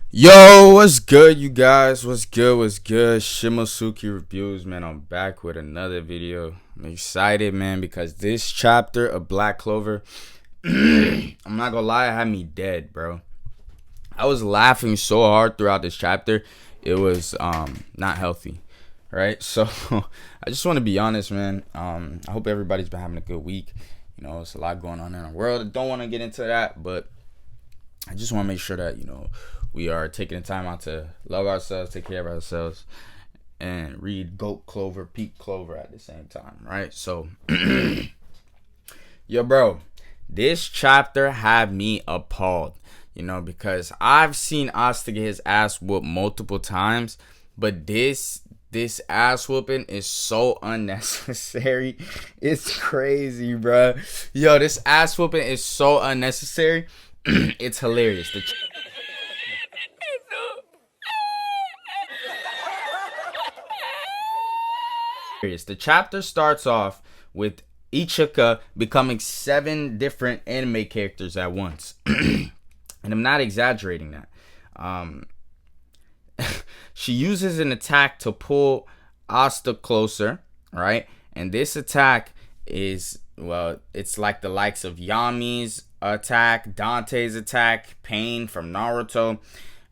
Yo, what's good, you guys? What's good? What's good? Shimosuke Reviews, man. I'm back with another video. I'm excited, man, because this chapter of Black Clover, I'm not gonna lie, it had me dead, bro. I was laughing so hard throughout this chapter. It was not healthy, right? So I just want to be honest, man. I hope everybody's been having a good week. You know, it's a lot going on in our world. I don't want to get into that, but I just want to make sure that, we are taking the time out to love ourselves, take care of ourselves, and read Goat Clover, Peak Clover at the same time, right? So, yo, bro, this chapter had me appalled, because I've seen Asta get his ass whooped multiple times, but this ass whooping is so unnecessary. It's crazy, bro. Yo, this ass whooping is so unnecessary. It's hilarious. The chapter starts off with Ichika becoming 7 different anime characters at once. And I'm not exaggerating that. She uses an attack to pull Asta closer, right? And this attack is, well, it's like the likes of Yami's attack, Dante's attack, Pain from Naruto,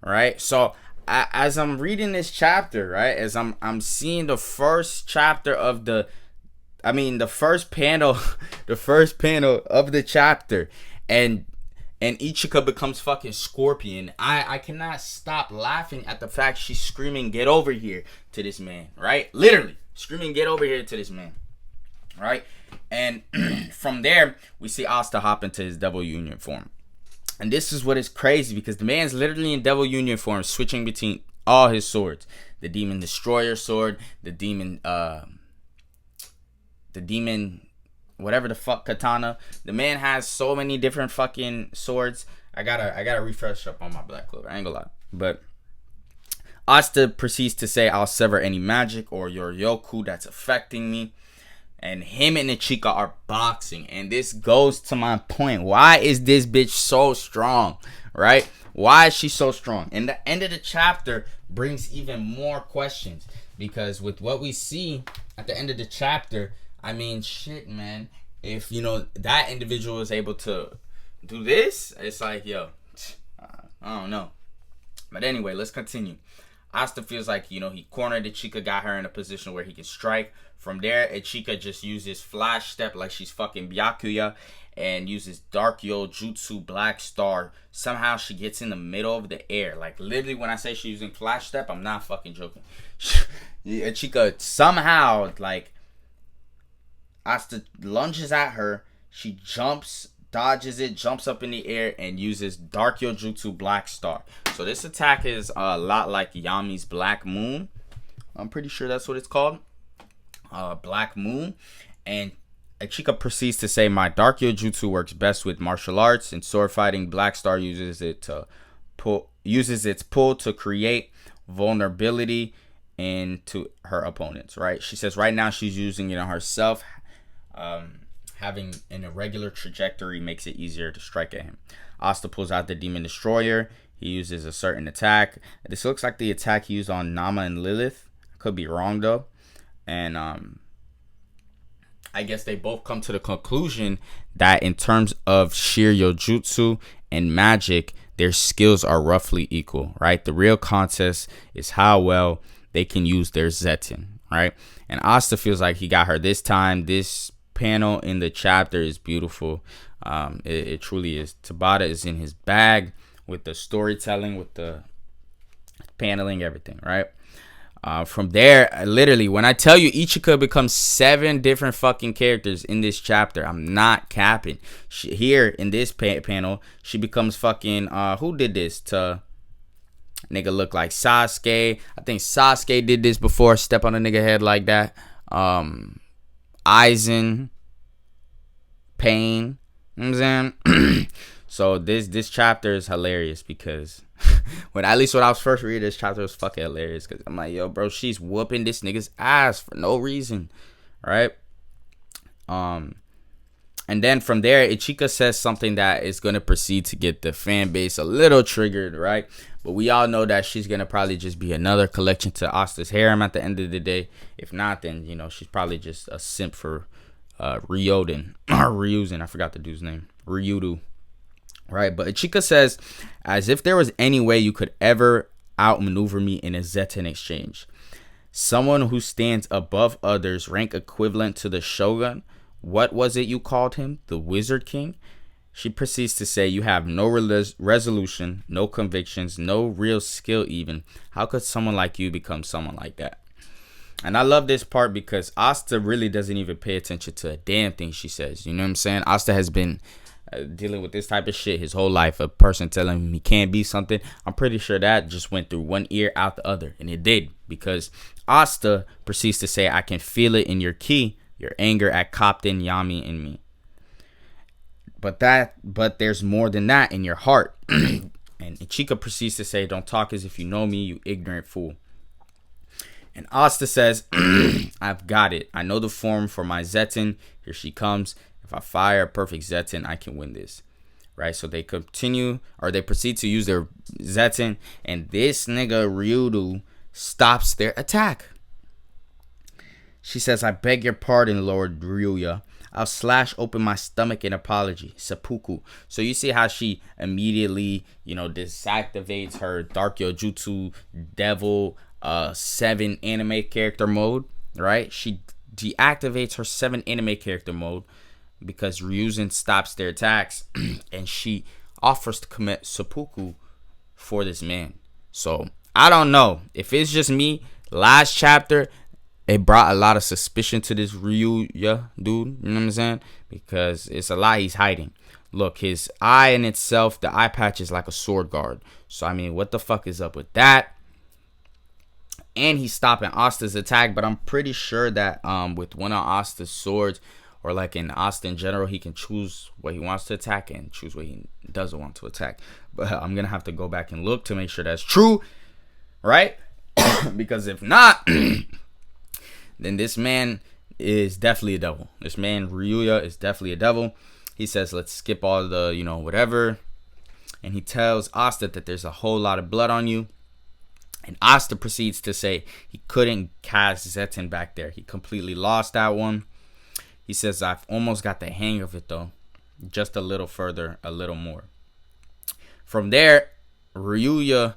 right? So as I'm reading this chapter, right, as I'm seeing the first chapter of the first panel, the first panel of the chapter, and Ichika becomes fucking Scorpion. I cannot stop laughing at the fact she's screaming, "Get over here!" to this man, right? Literally screaming, "Get over here!" to this man, right? And from there, we see Asta hop into his Devil Union form. And this is what is crazy, because the man's literally in Devil Union form, switching between all his swords. The Demon Destroyer sword, the Demon whatever the fuck katana. The man has so many different fucking swords. I gotta refresh up on my Black Clover. I ain't gonna lie. But Asta proceeds to say, "I'll sever any magic or your yoku that's affecting me." And him and Ichika are boxing. And this goes to my point. Why is this bitch so strong? Right? Why is she so strong? And the end of the chapter brings even more questions. Because with what we see at the end of the chapter, I mean, shit, man. If, that individual is able to do this, it's like, yo, I don't know. But anyway, let's continue. Asta feels like, he cornered Ichika, got her in a position where he can strike. From there, Ichika just uses Flash Step like she's fucking Byakuya and uses Dark Yo Jutsu Black Star. Somehow she gets in the middle of the air. Like, literally, when I say she's using Flash Step, I'm not fucking joking. Ichika somehow, like, Asta lunges at her. She jumps, dodges it, jumps up in the air, and uses Dark Yo Jutsu Black Star. So this attack is a lot like Yami's Black Moon. I'm pretty sure that's what it's called. Black Moon. And Ichika proceeds to say, "My Dark Yo Jutsu works best with martial arts and sword fighting. Black Star uses its pull to create vulnerability into her opponents." Right? She says right now she's using it on herself. Having an irregular trajectory makes it easier to strike at him. Asta pulls out the Demon Destroyer. He uses a certain attack. This looks like the attack he used on Nama and Lilith. I could be wrong though. And I guess they both come to the conclusion that in terms of sheer Yojutsu and magic, their skills are roughly equal, right? The real contest is how well they can use their Zetin, right? And Asta feels like he got her this time. This panel in the chapter is beautiful. It truly is. Tabata is in his bag with the storytelling, with the paneling, everything, right? From there, literally, when I tell you Ichika becomes 7 different fucking characters in this chapter, I'm not capping. Here in this panel, she becomes fucking, who did this to nigga look like Sasuke? I think Sasuke did this before, step on a nigga head like that. Aizen, Pain, you know what I'm saying? So this chapter is hilarious because when I was first reading this chapter, it was fucking hilarious because I'm like, yo, bro, she's whooping this nigga's ass for no reason, right? And then from there, Ichika says something that is going to proceed to get the fan base a little triggered, right? But we all know that she's gonna probably just be another collection to Asta's harem at the end of the day. If not, then she's probably just a simp for Ryuden or Ryuzen. I forgot the dude's name. Ryudu. Right, but Ichika says, as if there was any way you could ever outmaneuver me in a Zetten exchange. Someone who stands above others, rank equivalent to the Shogun. What was it you called him? The Wizard King? She proceeds to say, you have no resolution, no convictions, no real skill even. How could someone like you become someone like that? And I love this part because Asta really doesn't even pay attention to a damn thing she says. You know what I'm saying? Asta has been dealing with this type of shit his whole life. A person telling him he can't be something. I'm pretty sure that just went through one ear out the other. And it did, because Asta proceeds to say, I can feel it in your ki, your anger at Captain Yami and me. But there's more than that in your heart. And Ichika proceeds to say, don't talk as if you know me, you ignorant fool. And Asta says, I've got it. I know the form for my Zetten. Here she comes. If I fire a perfect Zetten, I can win this. Right? So they proceed to use their Zetten. And this nigga Ryudu stops their attack. She says, I beg your pardon, Lord Ryuya. I'll slash open my stomach in apology. Seppuku. So you see how she immediately, deactivates her Dark Yojutsu Devil 7 anime character mode. Right? She deactivates her 7 anime character mode because Ryuzen stops their attacks. And she offers to commit seppuku for this man. So I don't know. If it's just me, last chapter, it brought a lot of suspicion to this Ryuya dude, you know what I'm saying? Because it's a lot he's hiding. Look, his eye in itself, the eye patch is like a sword guard. So, I mean, what the fuck is up with that? And he's stopping Asta's attack, but I'm pretty sure that with one of Asta's swords, or like in Asta in general, he can choose what he wants to attack and choose what he doesn't want to attack. But I'm going to have to go back and look to make sure that's true, right? Because if not... then this man is definitely a devil. This man, Ryuya, is definitely a devil. He says, let's skip all the, whatever. And he tells Asta that there's a whole lot of blood on you. And Asta proceeds to say he couldn't cast Zetten back there. He completely lost that one. He says, I've almost got the hang of it, though. Just a little further, a little more. From there, Ryuya,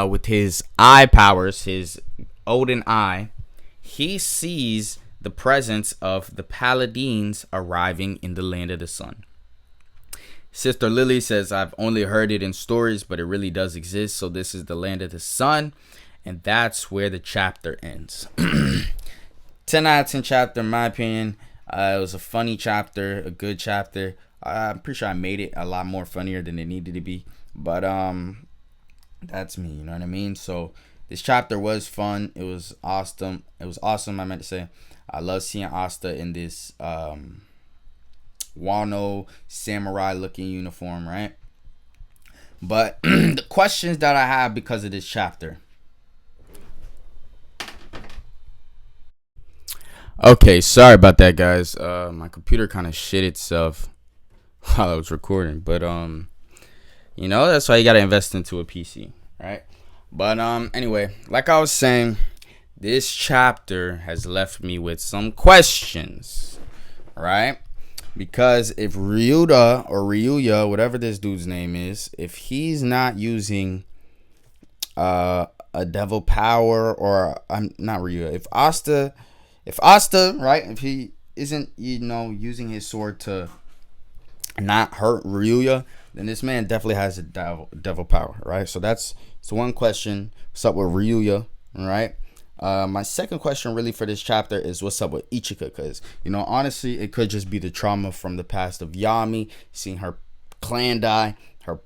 with his eye powers, his Odin eye, he sees the presence of the Paladins arriving in the land of the sun. Sister Lily says, I've only heard it in stories, but it really does exist. So this is the land of the sun. And that's where the chapter ends. 10 out of 10 chapter, in my opinion. It was a funny chapter, a good chapter. I'm pretty sure I made it a lot more funnier than it needed to be. But that's me, you know what I mean? So this chapter was fun. It was awesome. I meant to say. I love seeing Asta in this Wano samurai looking uniform, right? But the questions that I have because of this chapter. Okay, sorry about that, guys. My computer kind of shit itself while I was recording. But that's why you gotta invest into a PC, right? But anyway, like I was saying, this chapter has left me with some questions, right? Because if Ryuda or Ryuya, whatever this dude's name is, if he's not using a devil power, or I'm not Ryuya, if Asta, right, if he isn't, using his sword to not hurt Ryuya, then this man definitely has a devil power, right? So that's one question. What's up with Ryuya, right? My second question really for this chapter is what's up with Ichika, because honestly it could just be the trauma from the past of Yami, seeing her clan die, her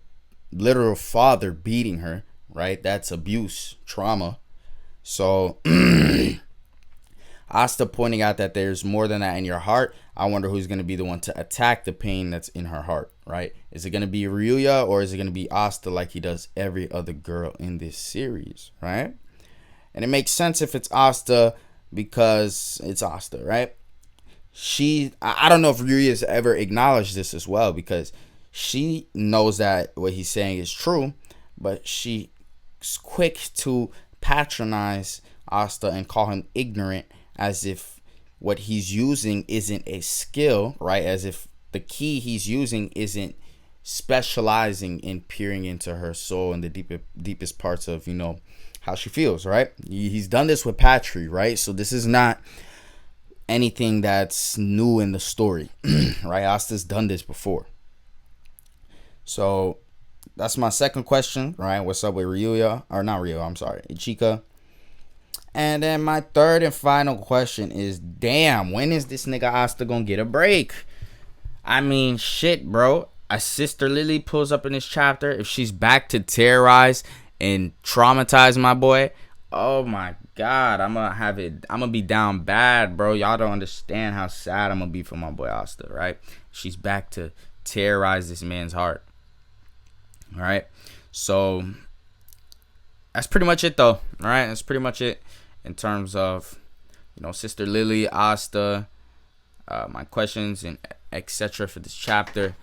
literal father beating her, right? That's abuse, trauma. So Asta pointing out that there's more than that in your heart. I wonder who's going to be the one to attack the pain that's in her heart, right? Is it going to be Ryuya, or is it going to be Asta like he does every other girl in this series, right? And it makes sense if it's Asta because it's Asta, right? I don't know if Ryuya's ever acknowledged this as well, because she knows that what he's saying is true, but she quick to patronize Asta and call him ignorant, as if what he's using isn't a skill, right? As if the key he's using isn't specializing in peering into her soul and the deepest parts of, you know, how she feels, right? He's done this with Patry, right? So this is not anything that's new in the story, right? Asta's done this before. So that's my second question, right? What's up with Ryuya? Or not Ryuya, I'm sorry, Ichika. And then my third and final question is, damn, when is this nigga Asta gonna get a break? I mean, shit, bro. A Sister Lily pulls up in this chapter. If she's back to terrorize and traumatize my boy, oh my God, I'm gonna be down bad, bro. Y'all don't understand how sad I'm gonna be for my boy Asta, right? She's back to terrorize this man's heart. All right, so that's pretty much it, though. All right, that's pretty much it in terms of, you know, Sister Lily, Asta, my questions and etc. for this chapter,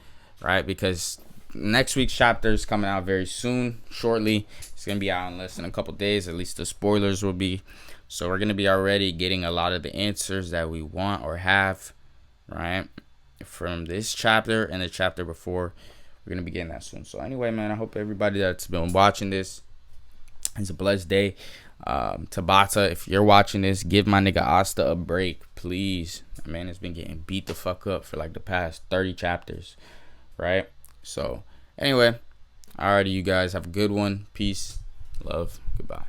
right? Because next week's chapter is coming out very soon, shortly. It's gonna be out in less than a couple days. At least the spoilers will be. So we're gonna be already getting a lot of the answers that we want or have, right, from this chapter and the chapter before. We're gonna be getting that soon. So anyway, man, I hope everybody that's been watching this has a blessed day. Tabata, if you're watching this, give my nigga Asta a break, please. That man has been getting beat the fuck up for like the past 30 chapters, right? So anyway, alrighty, you guys have a good one. Peace, love, goodbye.